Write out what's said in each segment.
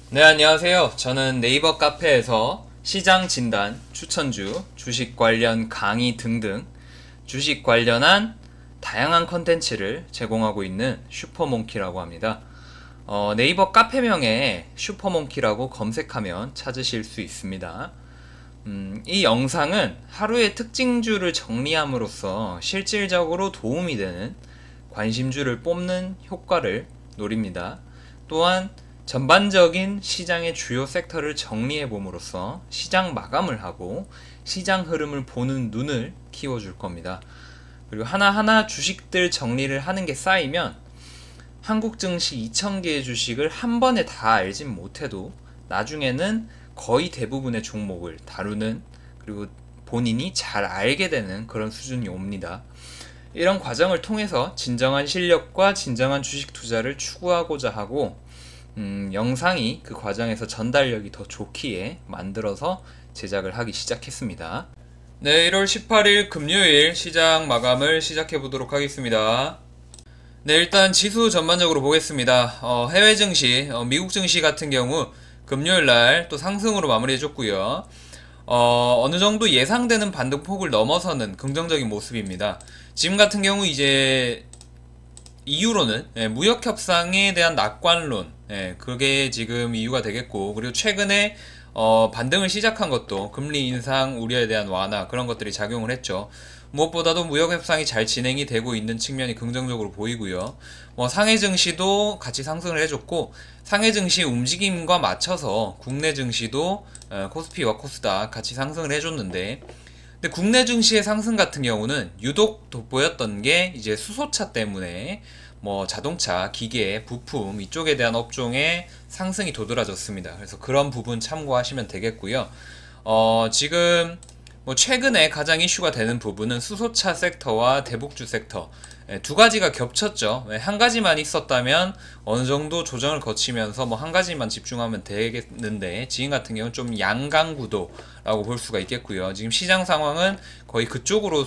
네, 안녕하세요. 저는 네이버 카페에서 시장 진단, 추천주, 주식 관련 강의 등등 주식 관련한 다양한 컨텐츠를 제공하고 있는 슈퍼몽키라고 합니다. 네이버 카페명에 슈퍼몽키라고 검색하면 찾으실 수 있습니다. 이 영상은 하루의 특징주를 정리함으로써 실질적으로 도움이 되는 관심주를 뽑는 효과를 노립니다. 또한 전반적인 시장의 주요 섹터를 정리해 봄으로써 시장 마감을 하고 시장 흐름을 보는 눈을 키워줄 겁니다. 그리고 하나하나 주식들 정리를 하는 게 쌓이면 한국 증시 2,000개의 주식을 한 번에 다 알진 못해도 나중에는 거의 대부분의 종목을 다루는, 그리고 본인이 잘 알게 되는 그런 수준이 옵니다. 이런 과정을 통해서 진정한 실력과 진정한 주식 투자를 추구하고자 하고, 영상이 그 과정에서 전달력이 더 좋기에 만들어서 제작을 하기 시작했습니다. 네, 1월 18일 금요일 시장 마감을 시작해 보도록 하겠습니다. 네, 일단 지수 전반적으로 보겠습니다. 해외 증시, 미국 증시 같은 경우 금요일날 또 상승으로 마무리해줬고요. 어느 정도 예상되는 반등폭을 넘어서는 긍정적인 모습입니다. 지금 같은 경우 이제 이유로는 무역 협상에 대한 낙관론, 그게 지금 이유가 되겠고, 그리고 최근에 반등을 시작한 것도 금리 인상 우려에 대한 완화, 그런 것들이 작용을 했죠. 무엇보다도 무역 협상이 잘 진행이 되고 있는 측면이 긍정적으로 보이고요. 상해 증시도 같이 상승을 해줬고, 상해 증시 움직임과 맞춰서 국내 증시도 코스피와 코스닥 같이 상승을 해줬는데, 근데 국내 증시의 상승 같은 경우는 유독 돋보였던 게 이제 수소차 때문에 자동차, 기계, 부품 이쪽에 대한 업종의 상승이 도드라졌습니다. 그래서 그런 부분 참고하시면 되겠고요. 지금 최근에 가장 이슈가 되는 부분은 수소차 섹터와 대북주 sek터, 두 가지가 겹쳤죠. 한 가지만 있었다면 어느 정도 조정을 거치면서 한 가지만 집중하면 되겠는데, 지금 같은 경우는 좀 양강구도라고 볼 수가 있겠고요. 지금 시장 상황은 거의 그쪽으로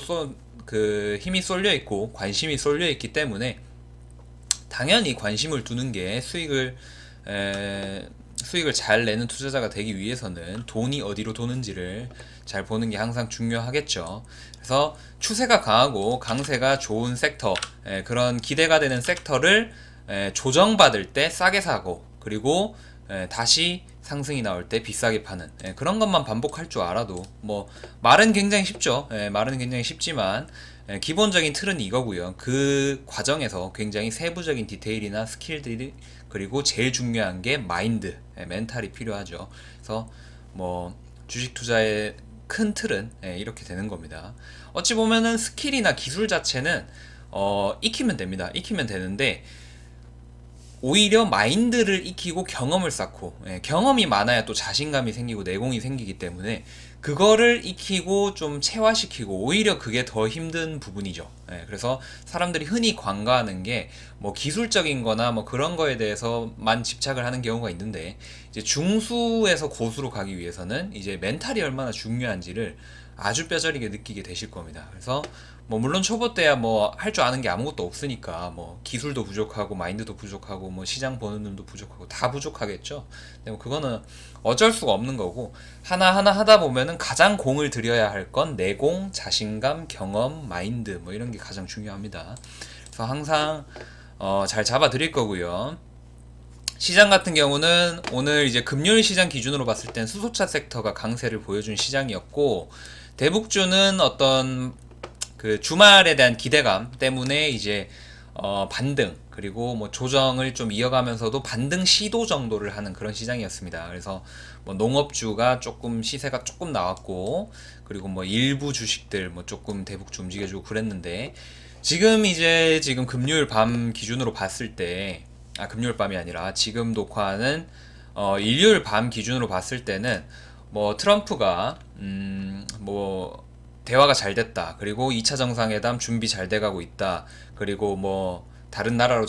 힘이 쏠려 있고 관심이 쏠려 있기 때문에 당연히 관심을 두는 게 수익을 잘 내는 투자자가 되기 위해서는 돈이 어디로 도는지를 잘 보는 게 항상 중요하겠죠. 그래서 추세가 강하고 강세가 좋은 섹터, 그런 기대가 되는 섹터를 조정받을 때 싸게 사고, 그리고 다시 상승이 나올 때 비싸게 파는, 그런 것만 반복할 줄 알아도 말은 굉장히 쉽죠. 말은 굉장히 쉽지만 기본적인 틀은 이거고요. 그 과정에서 굉장히 세부적인 디테일이나 스킬들이, 그리고 제일 중요한 게 마인드, 멘탈이 필요하죠. 그래서 주식 투자의 큰 틀은 이렇게 되는 겁니다. 어찌 보면은 스킬이나 기술 자체는 익히면 됩니다. 익히면 되는데 오히려 마인드를 익히고 경험을 쌓고, 경험이 많아야 또 자신감이 생기고 내공이 생기기 때문에 그거를 익히고 좀 체화시키고, 오히려 그게 더 힘든 부분이죠. 그래서 사람들이 흔히 관가하는 게 기술적인 거나 그런 거에 대해서만 집착을 하는 경우가 있는데, 이제 중수에서 고수로 가기 위해서는 이제 멘탈이 얼마나 중요한지를 아주 뼈저리게 느끼게 되실 겁니다. 그래서 물론 초보 때야 할 줄 아는 게 아무것도 없으니까 기술도 부족하고 마인드도 부족하고 시장 보는 눈도 부족하고 다 부족하겠죠. 근데 그거는 어쩔 수가 없는 거고, 하나하나 하다 보면은 가장 공을 들여야 할 건 내공, 자신감, 경험, 마인드 이런 게 가장 중요합니다. 그래서 항상 잘 잡아 드릴 거고요. 시장 같은 경우는 오늘 이제 금요일 시장 기준으로 봤을 땐 수소차 섹터가 강세를 보여준 시장이었고, 대북주는 어떤 그 주말에 대한 기대감 때문에 이제 반등, 그리고 조정을 좀 이어가면서도 반등 시도 정도를 하는 그런 시장이었습니다. 그래서 농업주가 조금 시세가 조금 나왔고, 그리고 일부 주식들 조금 대북주 움직여주고 그랬는데, 지금 금요일 밤 기준으로 봤을 때, 금요일 밤이 아니라 지금 녹화하는 일요일 밤 기준으로 봤을 때는 트럼프가 대화가 잘 됐다, 그리고 2차 정상회담 준비 잘 돼가고 있다, 그리고 다른 나라를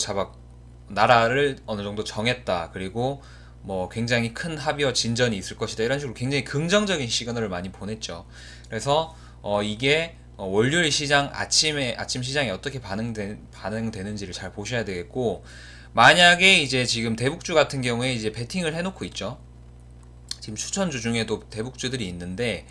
어느 정도 정했다, 그리고 굉장히 큰 합의와 진전이 있을 것이다, 이런 식으로 굉장히 긍정적인 시그널을 많이 보냈죠. 그래서 이게 월요일 시장 아침 시장이 어떻게 반응되는지를 잘 보셔야 되겠고, 만약에 이제 지금 대북주 같은 경우에 이제 베팅을 해놓고 있죠. 지금 추천주 중에도 대북주들이 있는데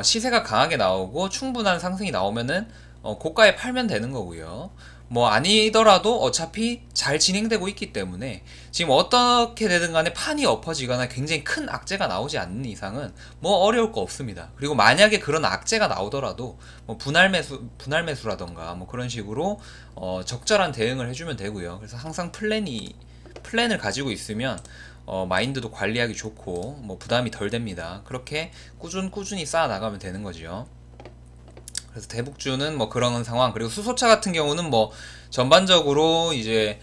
시세가 강하게 나오고 충분한 상승이 나오면은 고가에 팔면 되는 거고요. 뭐 아니더라도 어차피 잘 진행되고 있기 때문에 지금 어떻게 되든 간에 판이 엎어지거나 굉장히 큰 악재가 나오지 않는 이상은 뭐 어려울 거 없습니다. 그리고 만약에 그런 악재가 나오더라도 뭐 분할 매수라던가 뭐 그런 식으로 적절한 대응을 해주면 되고요. 그래서 항상 플랜을 가지고 있으면 마인드도 관리하기 좋고 뭐 부담이 덜 됩니다. 그렇게 꾸준히 쌓아 나가면 되는 거죠. 그래서 대북주는 뭐 그런 상황. 그리고 수소차 같은 경우는 뭐 전반적으로 이제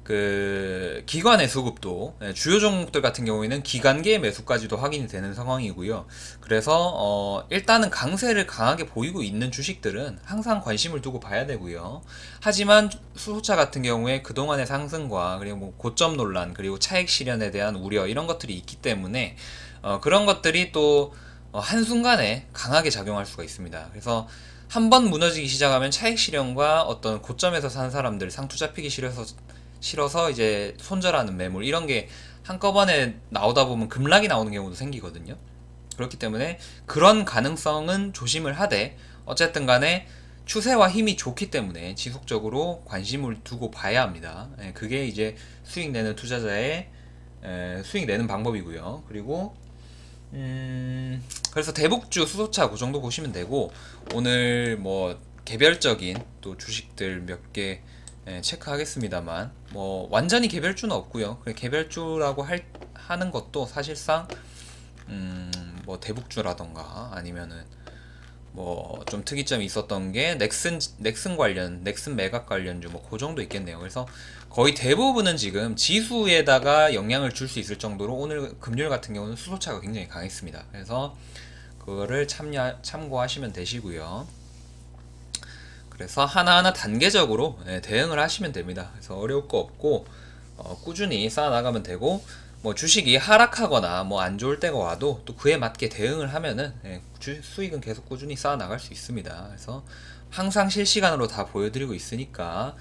그 기관의 수급도 주요 종목들 같은 경우에는 기관계 매수까지도 확인이 되는 상황이고요. 그래서 일단은 강세를 강하게 보이고 있는 주식들은 항상 관심을 두고 봐야 되고요. 하지만 수소차 같은 경우에 그동안의 상승과 그리고 뭐 고점 논란 그리고 차익 실현에 대한 우려 이런 것들이 있기 때문에 그런 것들이 또 한순간에 강하게 작용할 수가 있습니다. 그래서 한번 무너지기 시작하면 차익 실현과 어떤 고점에서 산 사람들 상투 잡히기 싫어서 이제 손절하는 매물 이런 게 한꺼번에 나오다 보면 급락이 나오는 경우도 생기거든요. 그렇기 때문에 그런 가능성은 조심을 하되 어쨌든 간에 추세와 힘이 좋기 때문에 지속적으로 관심을 두고 봐야 합니다. 그게 이제 수익 내는 투자자의 수익 내는 방법이고요. 그리고 그래서 대북주 수소차 그 정도 보시면 되고 오늘 뭐 개별적인 또 주식들 몇 개 체크하겠습니다만 뭐 완전히 개별주는 없고요. 개별주라고 하는 것도 사실상 뭐 대북주라던가 아니면은 뭐 좀 특이점이 있었던 게 넥슨 관련 넥슨 매각 관련주 뭐 그 정도 있겠네요. 그래서 거의 대부분은 지금 지수에다가 영향을 줄 수 있을 정도로 오늘 금요일 같은 경우는 수소차가 굉장히 강했습니다. 그래서 그거를 참고하시면 되시고요. 그래서 하나하나 단계적으로 대응을 하시면 됩니다. 그래서 어려울 거 없고 꾸준히 쌓아 나가면 되고 뭐 주식이 하락하거나 뭐 안 좋을 때가 와도 또 그에 맞게 대응을 하면은 수익은 계속 꾸준히 쌓아 나갈 수 있습니다. 그래서 항상 실시간으로 다 보여드리고 있으니까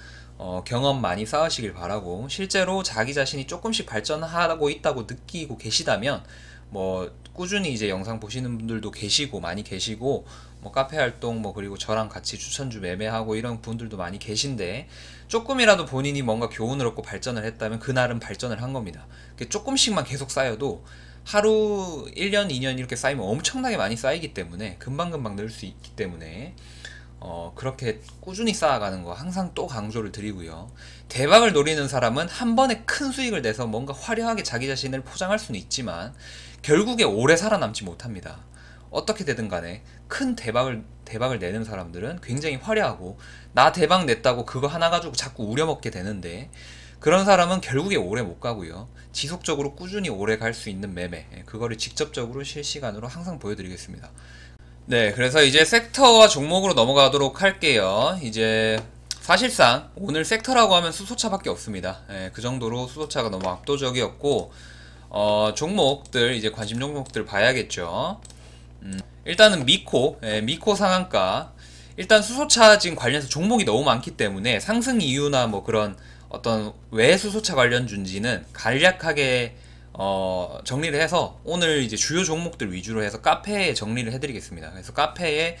경험 많이 쌓으시길 바라고 실제로 자기 자신이 조금씩 발전하고 있다고 느끼고 계시다면 뭐 꾸준히 이제 영상 보시는 분들도 계시고 많이 계시고 뭐 카페 활동 뭐 그리고 저랑 같이 추천주 매매하고 이런 분들도 많이 계신데 조금이라도 본인이 뭔가 교훈을 얻고 발전을 했다면 그날은 발전을 한 겁니다. 조금씩만 계속 쌓여도 하루 1년 2년 이렇게 쌓이면 엄청나게 많이 쌓이기 때문에 금방금방 늘 수 있기 때문에 그렇게 꾸준히 쌓아가는 거 항상 또 강조를 드리고요. 대박을 노리는 사람은 한 번에 큰 수익을 내서 뭔가 화려하게 자기 자신을 포장할 수는 있지만 결국에 오래 살아남지 못합니다. 어떻게 되든 간에 큰 대박을 내는 사람들은 굉장히 화려하고 나 대박 냈다고 그거 하나 가지고 자꾸 우려먹게 되는데 그런 사람은 결국에 오래 못 가고요. 지속적으로 꾸준히 오래 갈 수 있는 매매 그거를 직접적으로 실시간으로 항상 보여드리겠습니다. 네, 그래서 이제 섹터와 종목으로 넘어가도록 할게요. 이제 사실상 오늘 섹터라고 하면 수소차밖에 없습니다. 그 정도로 수소차가 너무 압도적이었고 종목들 이제 관심 종목들 봐야겠죠. 일단은 미코 상한가. 일단 수소차 지금 관련해서 종목이 너무 많기 때문에 상승 이유나 뭐 그런 어떤 왜 수소차 관련주인지는 간략하게 정리를 해서 오늘 이제 주요 종목들 위주로 해서 카페에 정리를 해드리겠습니다. 그래서 카페에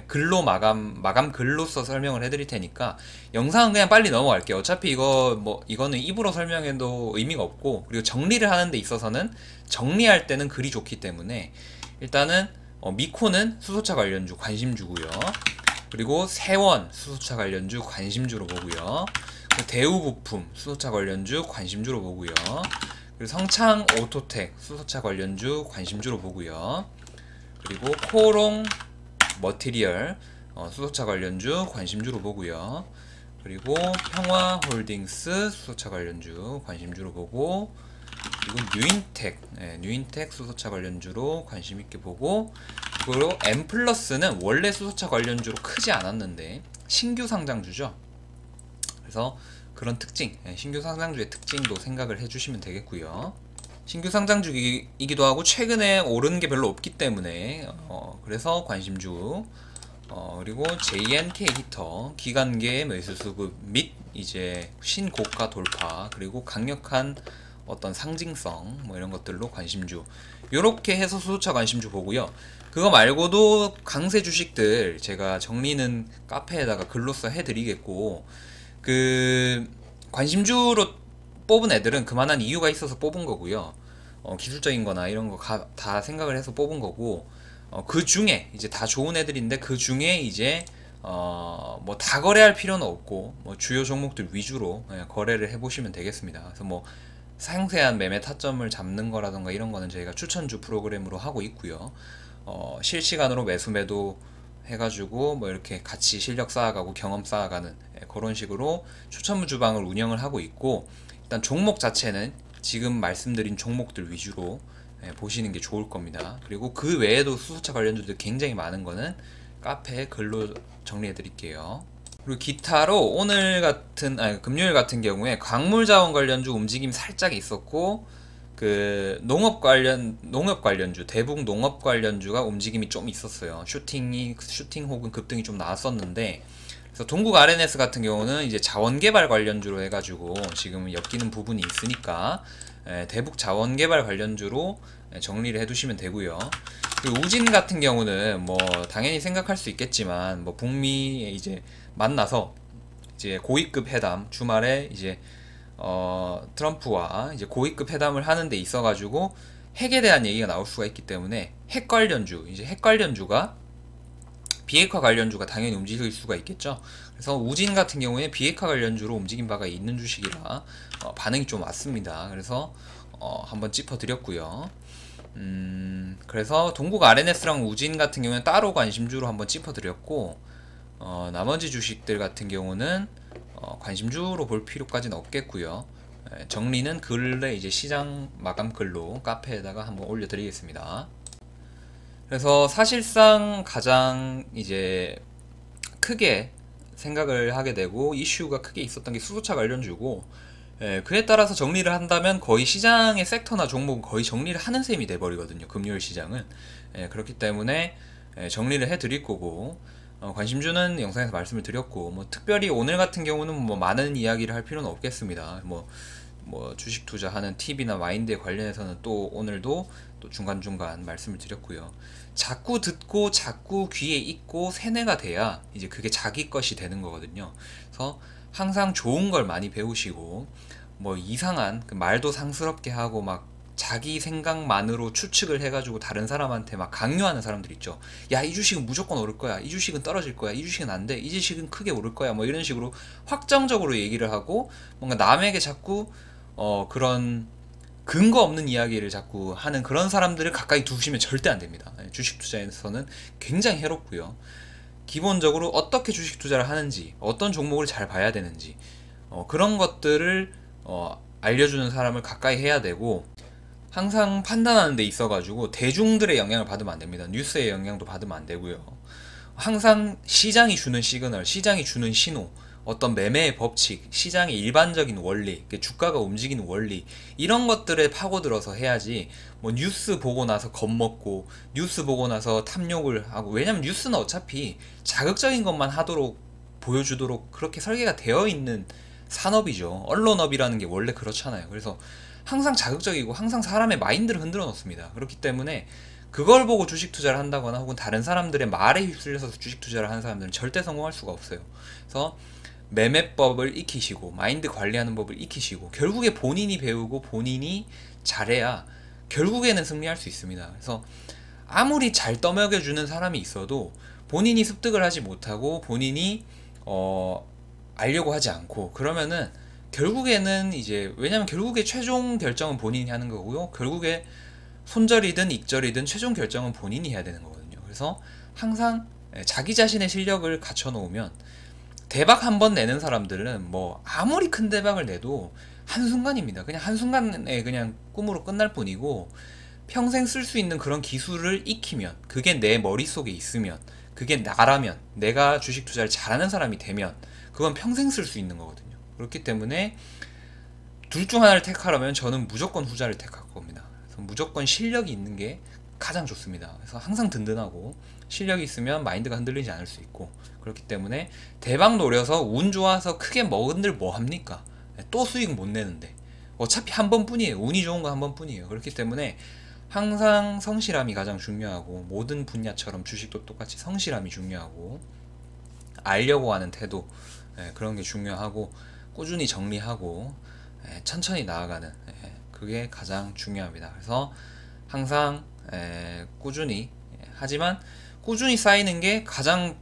글로 마감 글로써 설명을 해드릴 테니까 영상은 그냥 빨리 넘어갈게요. 어차피 이거는 입으로 설명해도 의미가 없고 그리고 정리를 하는 데 있어서는 정리할 때는 글이 좋기 때문에 일단은 미코는 수소차 관련주 관심주고요. 그리고 세원 수소차 관련주 관심주로 보고요. 대우부품 수소차 관련주 관심주로 보고요. 그리고 성창 오토텍 수소차 관련주 관심주로 보고요. 그리고 코롱 머티리얼 수소차 관련주 관심주로 보고요. 그리고 평화홀딩스 수소차 관련주 관심주로 보고 그리고 뉴인텍 수소차 관련주로 관심있게 보고 그리고 엠플러스는 원래 수소차 관련주로 크지 않았는데 신규 상장주죠. 그래서 그런 특징, 신규 상장주의 특징도 생각을 해주시면 되겠고요. 신규 상장주이기도 하고 최근에 오르는 게 별로 없기 때문에 그래서 관심주 그리고 JNK 히터, 기관계 매수수급 및 이제 신고가 돌파, 그리고 강력한 어떤 상징성 뭐 이런 것들로 관심주, 요렇게 해서 수소차 관심주 보고요. 그거 말고도 강세 주식들 제가 정리는 카페에다가 글로써 해드리겠고, 그 관심주로 뽑은 애들은 그만한 이유가 있어서 뽑은 거고요. 기술적인 거나 이런 거 다 생각을 해서 뽑은 거고, 그 중에 이제 다 좋은 애들인데 그 중에 이제 뭐 다 거래할 필요는 없고 뭐 주요 종목들 위주로 거래를 해보시면 되겠습니다. 그래서 뭐 상세한 매매 타점을 잡는 거라던가 이런 거는 저희가 추천주 프로그램으로 하고 있고요. 실시간으로 매수 매도 해가지고 뭐 이렇게 같이 실력 쌓아가고 경험 쌓아가는 그런 식으로 추천주 주방을 운영을 하고 있고, 일단 종목 자체는 지금 말씀드린 종목들 위주로 보시는 게 좋을 겁니다. 그리고 그 외에도 수소차 관련주들 굉장히 많은 거는 카페에 글로 정리해 드릴게요. 그리고 기타로 오늘 같은 금요일 같은 경우에 광물자원 관련주 움직임 살짝 있었고, 그 농업 관련주, 대북 농업 관련주가 움직임이 좀 있었어요. 슈팅 혹은 급등이 좀 나왔었는데, 그래서 동국 RNS 같은 경우는 이제 자원개발 관련주로 해가지고 지금 엮이는 부분이 있으니까 대북 자원개발 관련주로 정리를 해두시면 되고요. 그리고 우진 같은 경우는 뭐 당연히 생각할 수 있겠지만, 뭐 북미에 이제 만나서 이제 고위급 회담, 주말에 이제 트럼프와 이제 고위급 회담을 하는 데 있어가지고 핵에 대한 얘기가 나올 수가 있기 때문에 핵 관련주가 비핵화 관련주가 당연히 움직일 수가 있겠죠. 그래서 우진 같은 경우에 비핵화 관련주로 움직인 바가 있는 주식이라 반응이 좀 왔습니다. 그래서 한번 짚어드렸고요. 그래서 동국 RNS랑 우진 같은 경우는 따로 관심주로 한번 짚어드렸고, 나머지 주식들 같은 경우는 관심주로 볼 필요까지는 없겠고요. 정리는 근래 이제 시장 마감 글로 카페에다가 한번 올려드리겠습니다. 그래서 사실상 가장 이제 크게 생각을 하게 되고 이슈가 크게 있었던 게 수소차 관련주고, 그에 따라서 정리를 한다면 거의 시장의 섹터나 종목은 거의 정리를 하는 셈이 돼버리거든요, 금요일 시장은. 그렇기 때문에 정리를 해드릴 거고, 관심주는 영상에서 말씀을 드렸고, 뭐 특별히 오늘 같은 경우는 뭐 많은 이야기를 할 필요는 없겠습니다. 뭐 주식 투자하는 팁이나 마인드에 관련해서는 또 오늘도 또 중간중간 말씀을 드렸고요. 자꾸 듣고 자꾸 귀에 익고 세뇌가 돼야 이제 그게 자기 것이 되는 거거든요. 그래서 항상 좋은 걸 많이 배우시고, 뭐 이상한 그 말도 상스럽게 하고 막 자기 생각만으로 추측을 해가지고 다른 사람한테 막 강요하는 사람들 있죠. 야, 이 주식은 무조건 오를 거야, 이 주식은 떨어질 거야, 이 주식은 안 돼, 이 주식은 크게 오를 거야, 뭐 이런 식으로 확정적으로 얘기를 하고, 뭔가 남에게 자꾸 그런 근거 없는 이야기를 자꾸 하는 그런 사람들을 가까이 두시면 절대 안 됩니다. 주식 투자에서는 굉장히 해롭고요. 기본적으로 어떻게 주식 투자를 하는지, 어떤 종목을 잘 봐야 되는지, 그런 것들을 알려주는 사람을 가까이 해야 되고, 항상 판단하는 데 있어가지고 대중들의 영향을 받으면 안 됩니다. 뉴스의 영향도 받으면 안 되고요. 항상 시장이 주는 시그널, 시장이 주는 신호, 어떤 매매의 법칙, 시장의 일반적인 원리, 주가가 움직이는 원리, 이런 것들에 파고들어서 해야지, 뭐 뉴스 보고 나서 겁먹고 뉴스 보고 나서 탐욕을 하고, 왜냐면 뉴스는 어차피 자극적인 것만 하도록 보여주도록 그렇게 설계가 되어 있는 산업이죠. 언론업이라는 게 원래 그렇잖아요. 그래서 항상 자극적이고 항상 사람의 마인드를 흔들어 놓습니다. 그렇기 때문에 그걸 보고 주식 투자를 한다거나 혹은 다른 사람들의 말에 휩쓸려서 주식 투자를 하는 사람들은 절대 성공할 수가 없어요. 그래서 매매법을 익히시고 마인드 관리하는 법을 익히시고 결국에 본인이 배우고 본인이 잘해야 결국에는 승리할 수 있습니다. 그래서 아무리 잘 떠먹여주는 사람이 있어도 본인이 습득을 하지 못하고 본인이 알려고 하지 않고 그러면은 결국에는 이제, 왜냐면 결국에 최종 결정은 본인이 하는 거고요. 결국에 손절이든 익절이든 최종 결정은 본인이 해야 되는 거거든요. 그래서 항상 자기 자신의 실력을 갖춰 놓으면, 대박 한 번 내는 사람들은 뭐 아무리 큰 대박을 내도 한순간입니다. 그냥 한순간에 그냥 꿈으로 끝날 뿐이고, 평생 쓸 수 있는 그런 기술을 익히면, 그게 내 머릿속에 있으면, 그게 나라면, 내가 주식 투자를 잘하는 사람이 되면 그건 평생 쓸 수 있는 거거든요. 그렇기 때문에 둘 중 하나를 택하라면 저는 무조건 후자를 택할 겁니다. 그래서 무조건 실력이 있는 게 가장 좋습니다. 그래서 항상 든든하고 실력이 있으면 마인드가 흔들리지 않을 수 있고, 그렇기 때문에 대박 노려서 운 좋아서 크게 먹은들 뭐 합니까? 또 수익 못 내는데 어차피 한 번뿐이에요. 운이 좋은 거 한 번뿐이에요. 그렇기 때문에 항상 성실함이 가장 중요하고, 모든 분야처럼 주식도 똑같이 성실함이 중요하고, 알려고 하는 태도, 그런 게 중요하고, 꾸준히 정리하고 천천히 나아가는, 그게 가장 중요합니다. 그래서 항상 꾸준히, 하지만 꾸준히 쌓이는 게 가장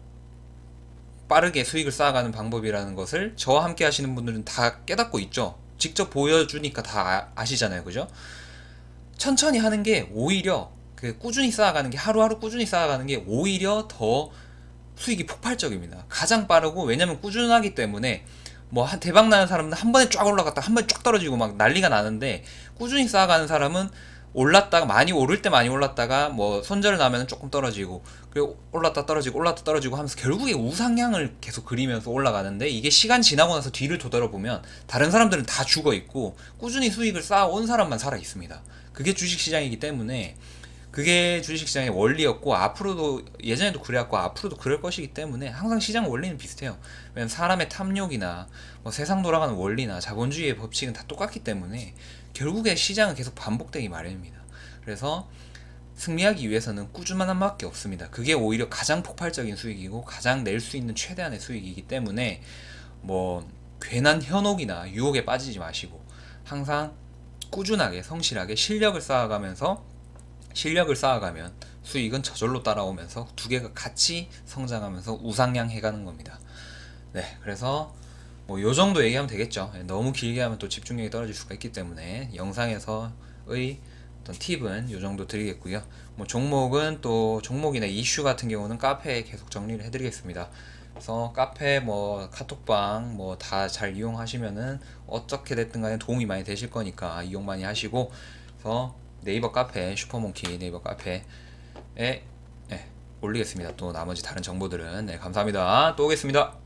빠르게 수익을 쌓아가는 방법이라는 것을 저와 함께 하시는 분들은 다 깨닫고 있죠. 직접 보여주니까 다 아시잖아요. 그죠? 천천히 하는 게 오히려, 그 꾸준히 쌓아가는 게, 하루하루 꾸준히 쌓아가는 게 오히려 더 수익이 폭발적입니다. 가장 빠르고, 왜냐면 꾸준하기 때문에 뭐 대박 나는 사람은 한 번에 쫙 올라갔다 한 번에 쫙 떨어지고 막 난리가 나는데, 꾸준히 쌓아가는 사람은 올랐다가, 많이 오를 때 많이 올랐다가 뭐 손절 나면 조금 떨어지고, 그리고 올랐다 떨어지고 올랐다 떨어지고 하면서 결국에 우상향을 계속 그리면서 올라가는데, 이게 시간 지나고 나서 뒤를 되돌아보면 다른 사람들은 다 죽어 있고 꾸준히 수익을 쌓아온 사람만 살아 있습니다. 그게 주식시장이기 때문에, 그게 주식시장의 원리였고, 앞으로도, 예전에도 그래왔고 앞으로도 그럴 것이기 때문에 항상 시장 원리는 비슷해요. 왜냐면 사람의 탐욕이나 뭐 세상 돌아가는 원리나 자본주의의 법칙은 다 똑같기 때문에 결국에 시장은 계속 반복되기 마련입니다. 그래서 승리하기 위해서는 꾸준함밖에 없습니다. 그게 오히려 가장 폭발적인 수익이고 가장 낼 수 있는 최대한의 수익이기 때문에, 뭐 괜한 현혹이나 유혹에 빠지지 마시고 항상 꾸준하게 성실하게 실력을 쌓아가면 수익은 저절로 따라오면서 두 개가 같이 성장하면서 우상향 해가는 겁니다. 네, 그래서 뭐 요 정도 얘기하면 되겠죠. 너무 길게 하면 또 집중력이 떨어질 수가 있기 때문에 영상에서의 어떤 팁은 요 정도 드리겠고요. 뭐 종목은 또 종목이나 이슈 같은 경우는 카페에 계속 정리를 해드리겠습니다. 그래서 카페, 뭐 카톡방 뭐 다 잘 이용하시면은 어떻게 됐든 간에 도움이 많이 되실 거니까 이용 많이 하시고, 그래서 네이버 카페, 슈퍼몽키 네이버 카페에 올리겠습니다. 또 나머지 다른 정보들은. 네, 감사합니다. 또 오겠습니다.